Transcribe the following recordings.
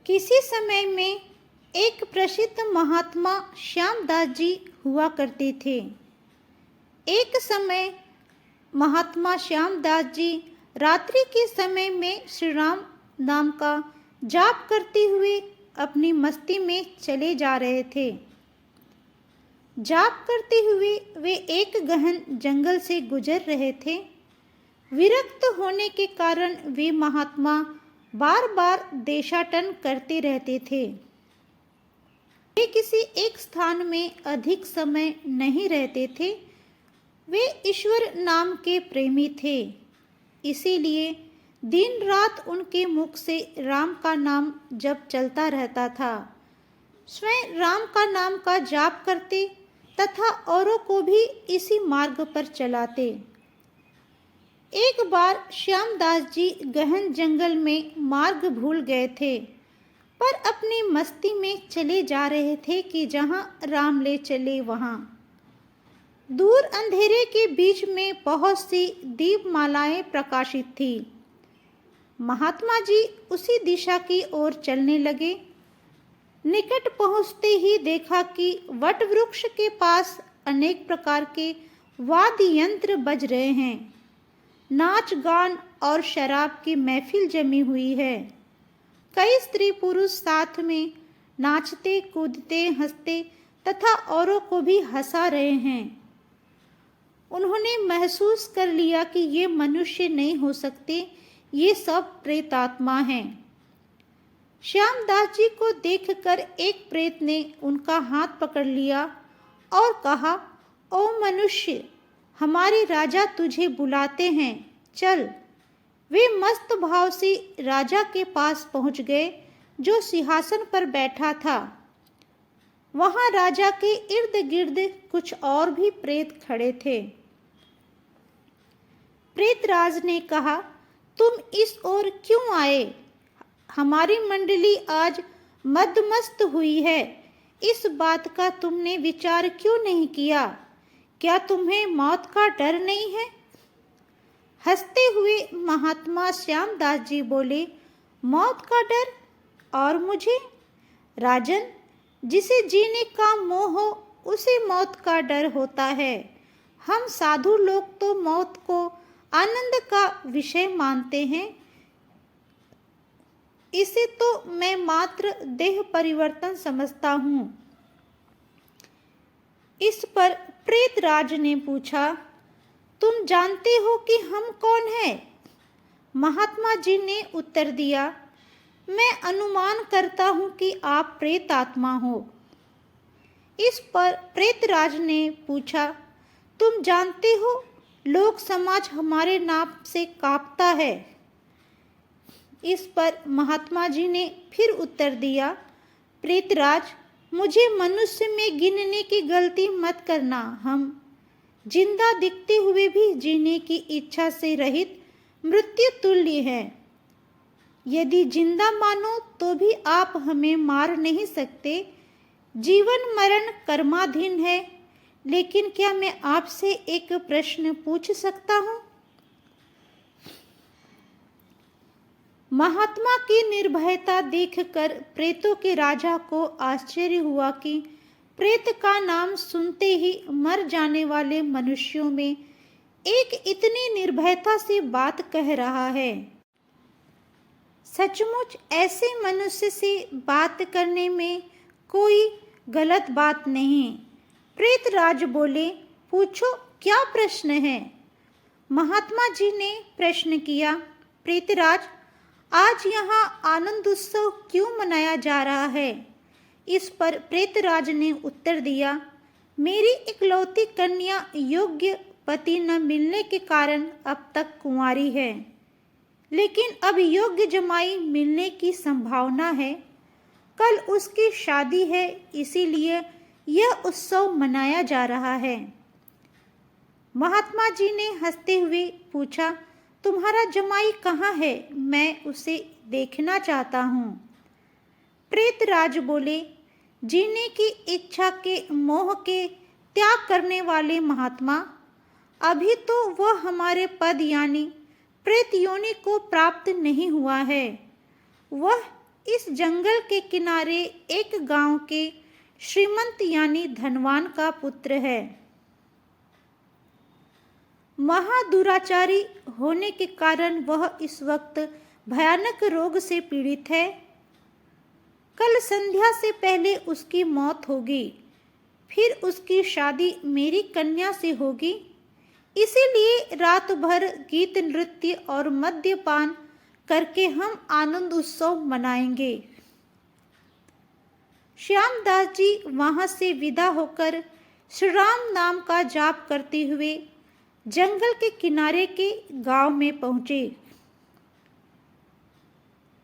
किसी समय में एक प्रसिद्ध महात्मा श्यामदास जी हुआ करते थे। एक समय महात्मा श्यामदास जी रात्रि के समय में श्री राम नाम का जाप करते हुए अपनी मस्ती में चले जा रहे थे। जाप करते हुए वे एक गहन जंगल से गुजर रहे थे। विरक्त होने के कारण वे महात्मा बार बार देशाटन करते रहते थे। वे किसी एक स्थान में अधिक समय नहीं रहते थे। वे ईश्वर नाम के प्रेमी थे, इसीलिए दिन रात उनके मुख से राम का नाम जप चलता रहता था। स्वयं राम का नाम का जाप करते तथा औरों को भी इसी मार्ग पर चलाते। एक बार श्यामदास जी गहन जंगल में मार्ग भूल गए थे, पर अपनी मस्ती में चले जा रहे थे कि जहां राम ले चले वहां। दूर अंधेरे के बीच में बहुत सी दीपमालाएं प्रकाशित थी। महात्मा जी उसी दिशा की ओर चलने लगे। निकट पहुंचते ही देखा कि वट वृक्ष के पास अनेक प्रकार के वाद्य यंत्र बज रहे हैं। नाच गान और शराब की महफिल जमी हुई है। कई स्त्री पुरुष साथ में नाचते कूदते हंसते तथा औरों को भी हंसा रहे हैं। उन्होंने महसूस कर लिया कि ये मनुष्य नहीं हो सकते, ये सब प्रेतात्मा हैं। श्यामदास जी को देखकर एक प्रेत ने उनका हाथ पकड़ लिया और कहा, ओ मनुष्य, हमारे राजा तुझे बुलाते हैं, चल। वे मस्त भाव से राजा के पास पहुंच गए, जो सिंहासन पर बैठा था। वहां राजा के इर्द गिर्द कुछ और भी प्रेत खड़े थे। प्रेतराज ने कहा, तुम इस ओर क्यों आए? हमारी मंडली आज मदमस्त हुई है। इस बात का तुमने विचार क्यों नहीं किया? क्या तुम्हें मौत का डर नहीं है? हंसते हुए महात्मा श्यामदास जी बोले, मौत का डर? और मुझे? राजन, जिसे जीने का मोह हो उसे मौत का डर होता है। हम साधु लोग तो मौत को आनंद का विषय मानते हैं। इसे तो मैं मात्र देह परिवर्तन समझता हूँ। इस पर प्रेतराज ने पूछा, तुम जानते हो कि हम कौन हैं? महात्मा जी ने उत्तर दिया, मैं अनुमान करता हूँ कि आप प्रेत आत्मा हो। इस पर प्रेतराज ने पूछा, तुम जानते हो लोक समाज हमारे नाम से कांपता है। इस पर महात्मा जी ने फिर उत्तर दिया, प्रेतराज, मुझे मनुष्य में गिनने की गलती मत करना। हम जिंदा दिखते हुए भी जीने की इच्छा से रहित मृत्यु तुल्य हैं। यदि जिंदा मानो तो भी आप हमें मार नहीं सकते। जीवन मरण कर्माधीन है। लेकिन क्या मैं आपसे एक प्रश्न पूछ सकता हूँ? महात्मा की निर्भयता देखकर प्रेतों के राजा को आश्चर्य हुआ कि प्रेत का नाम सुनते ही मर जाने वाले मनुष्यों में एक इतनी निर्भयता से बात कह रहा है। सचमुच ऐसे मनुष्य से बात करने में कोई गलत बात नहीं। प्रेतराज बोले, पूछो, क्या प्रश्न है? महात्मा जी ने प्रश्न किया, प्रेतराज, आज यहाँ आनंद उत्सव क्यों मनाया जा रहा है? इस पर प्रेतराज ने उत्तर दिया, मेरी इकलौती कन्या योग्य पति न मिलने के कारण अब तक कुंवारी है, लेकिन अब योग्य जमाई मिलने की संभावना है। कल उसकी शादी है, इसीलिए यह उत्सव मनाया जा रहा है। महात्मा जी ने हंसते हुए पूछा, तुम्हारा जमाई कहाँ है? मैं उसे देखना चाहता हूँ। प्रेतराज बोले, जीने की इच्छा के मोह के त्याग करने वाले महात्मा, अभी तो वह हमारे पद यानी प्रेत योनि को प्राप्त नहीं हुआ है। वह इस जंगल के किनारे एक गांव के श्रीमंत यानी धनवान का पुत्र है। महादुराचारी होने के कारण वह इस वक्त भयानक रोग से पीड़ित है। कल संध्या से पहले उसकी मौत होगी, फिर उसकी शादी मेरी कन्या से होगी। इसीलिए रात भर गीत नृत्य और मद्यपान करके हम आनंद उत्सव मनाएंगे। श्यामदास जी वहां से विदा होकर श्री राम नाम का जाप करते हुए जंगल के किनारे के गांव में पहुंचे।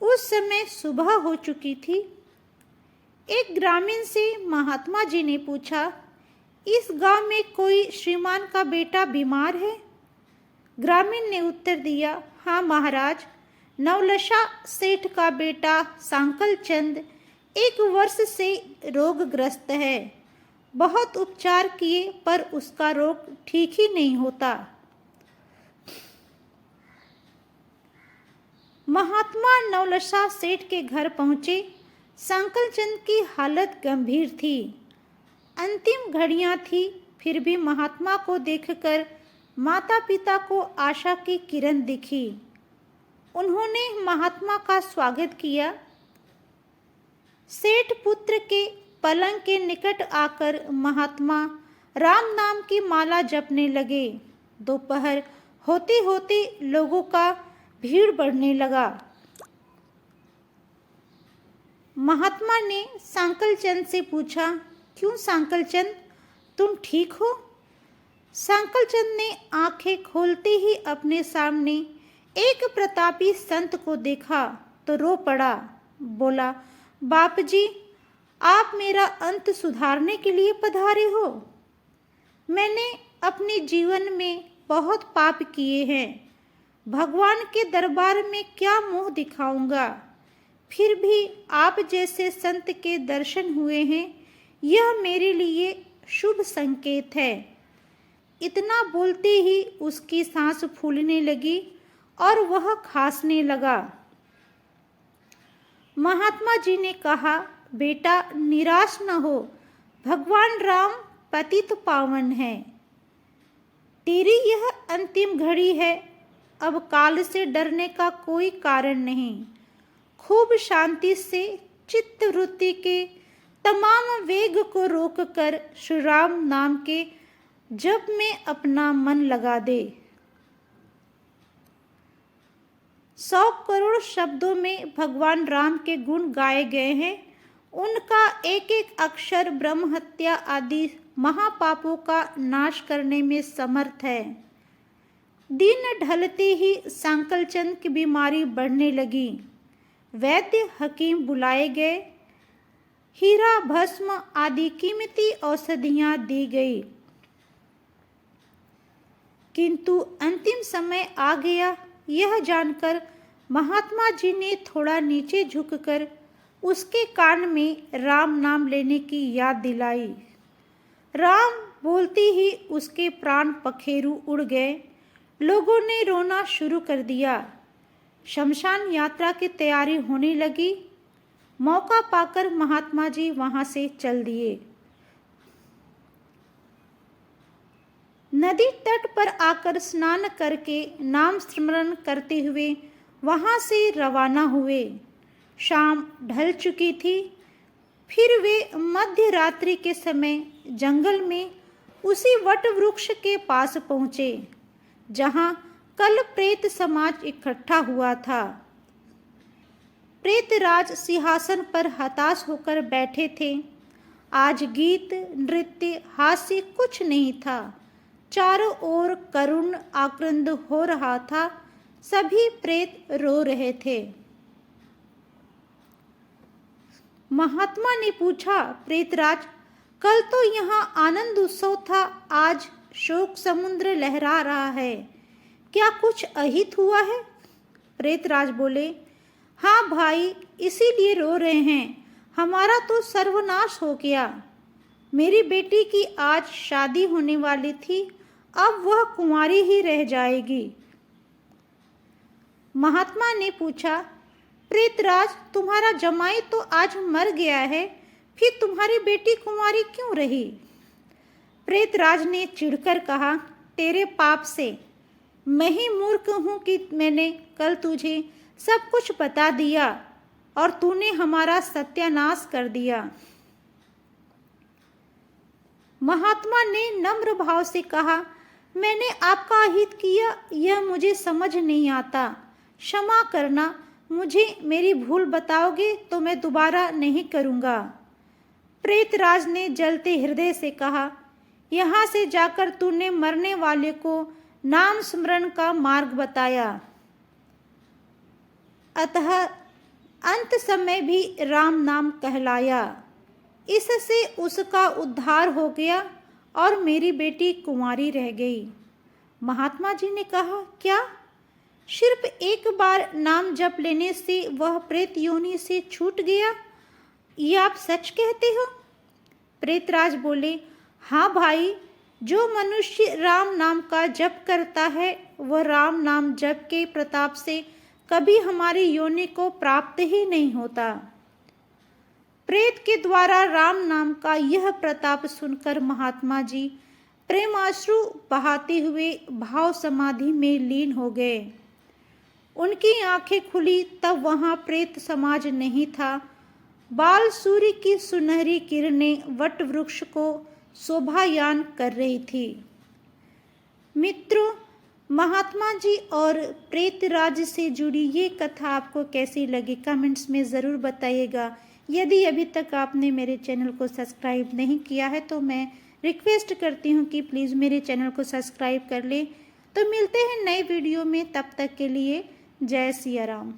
उस समय सुबह हो चुकी थी। एक ग्रामीण से महात्मा जी ने पूछा, इस गांव में कोई श्रीमान का बेटा बीमार है? ग्रामीण ने उत्तर दिया, हाँ महाराज, नवलशा सेठ का बेटा सांकल चंद 1 वर्ष से रोगग्रस्त है। बहुत उपचार किए पर उसका रोग ठीक ही नहीं होता। महात्मा नवलशा सेठ के घर पहुंचे। सांकल चंद की हालत गंभीर थी। अंतिम घड़ियां थी, फिर भी महात्मा को देखकर माता पिता को आशा की किरण दिखी। उन्होंने महात्मा का स्वागत किया। सेठ पुत्र के पलंग के निकट आकर महात्मा राम नाम की माला जपने लगे। दोपहर होते होते लोगों का भीड़ बढ़ने लगा। महात्मा ने सांकल चंद से पूछा, क्यों सांकल चंद, तुम ठीक हो? सांकल चंद ने आंखें खोलते ही अपने सामने एक प्रतापी संत को देखा तो रो पड़ा। बोला, बाप जी, आप मेरा अंत सुधारने के लिए पधारे हो। मैंने अपने जीवन में बहुत पाप किए हैं। भगवान के दरबार में क्या मुंह दिखाऊंगा? फिर भी आप जैसे संत के दर्शन हुए हैं, यह मेरे लिए शुभ संकेत है। इतना बोलते ही उसकी सांस फूलने लगी और वह खांसने लगा। महात्मा जी ने कहा, बेटा निराश न हो, भगवान राम पतित पावन है। तेरी यह अंतिम घड़ी है, अब काल से डरने का कोई कारण नहीं। खूब शांति से चित्त वृत्ति के तमाम वेग को रोककर श्री राम नाम के जप में अपना मन लगा दे। 100 करोड़ शब्दों में भगवान राम के गुण गाए गए हैं। उनका एक एक अक्षर ब्रह्म हत्या आदि महापापों का नाश करने में समर्थ है। दिन ढलते ही सांकल चंद की बीमारी बढ़ने लगी। वैद्य हकीम बुलाए गए। हीरा भस्म आदि कीमती औषधियां दी गई, किंतु अंतिम समय आ गया। यह जानकर महात्मा जी ने थोड़ा नीचे झुककर उसके कान में राम नाम लेने की याद दिलाई। राम बोलते ही उसके प्राण पखेरु उड़ गए। लोगों ने रोना शुरू कर दिया। शमशान यात्रा की तैयारी होने लगी। मौका पाकर महात्मा जी वहां से चल दिए। नदी तट पर आकर स्नान करके नाम स्मरण करते हुए वहां से रवाना हुए। शाम ढल चुकी थी। फिर वे मध्य रात्रि के समय जंगल में उसी वट वृक्ष के पास पहुंचे जहां कल प्रेत समाज इकट्ठा हुआ था। प्रेतराज सिंहासन पर हताश होकर बैठे थे। आज गीत नृत्य हास्य कुछ नहीं था। चारों ओर करुण आक्रंद हो रहा था। सभी प्रेत रो रहे थे। महात्मा ने पूछा, प्रेतराज, कल तो यहाँ आनंद उत्सव था, आज शोक समुद्र लहरा रहा है, क्या कुछ अहित हुआ है? प्रेतराज बोले, हाँ भाई, इसीलिए रो रहे हैं। हमारा तो सर्वनाश हो गया। मेरी बेटी की आज शादी होने वाली थी, अब वह कुंवारी ही रह जाएगी। महात्मा ने पूछा, प्रेतराज, तुम्हारा जमाई तो आज मर गया है, फिर तुम्हारी बेटी कुंवारी क्यों रही? प्रेतराज ने चिढ़कर कहा, तेरे पाप से। मैं ही मूर्ख हूं कि मैंने कल तुझे सब कुछ बता दिया और तूने हमारा सत्यानाश कर दिया। महात्मा ने नम्र भाव से कहा, मैंने आपका अहित किया, यह मुझे समझ नहीं आता। क्षमा करना, मुझे मेरी भूल बताओगे तो मैं दोबारा नहीं करूँगा। प्रेतराज ने जलते हृदय से कहा, यहाँ से जाकर तूने मरने वाले को नाम स्मरण का मार्ग बताया, अतः अंत समय भी राम नाम कहलाया। इससे उसका उद्धार हो गया और मेरी बेटी कुंवारी रह गई। महात्मा जी ने कहा, क्या सिर्फ एक बार नाम जप लेने से वह प्रेत योनि से छूट गया? ये आप सच कहते हो? प्रेतराज बोले, हाँ भाई, जो मनुष्य राम नाम का जप करता है वह राम नाम जप के प्रताप से कभी हमारी योनि को प्राप्त ही नहीं होता। प्रेत के द्वारा राम नाम का यह प्रताप सुनकर महात्मा जी प्रेमाश्रु बहाते हुए भाव समाधि में लीन हो गए। उनकी आंखें खुली तब वहां प्रेत समाज नहीं था। बाल सूर्य की सुनहरी किरणें वट वृक्ष को शोभायान कर रही थी। मित्रों, महात्मा जी और प्रेतराज से जुड़ी ये कथा आपको कैसी लगी कमेंट्स में ज़रूर बताइएगा। यदि अभी तक आपने मेरे चैनल को सब्सक्राइब नहीं किया है तो मैं रिक्वेस्ट करती हूँ कि प्लीज़ मेरे चैनल को सब्सक्राइब कर लें। तो मिलते हैं नए वीडियो में, तब तक के लिए जय सिया राम।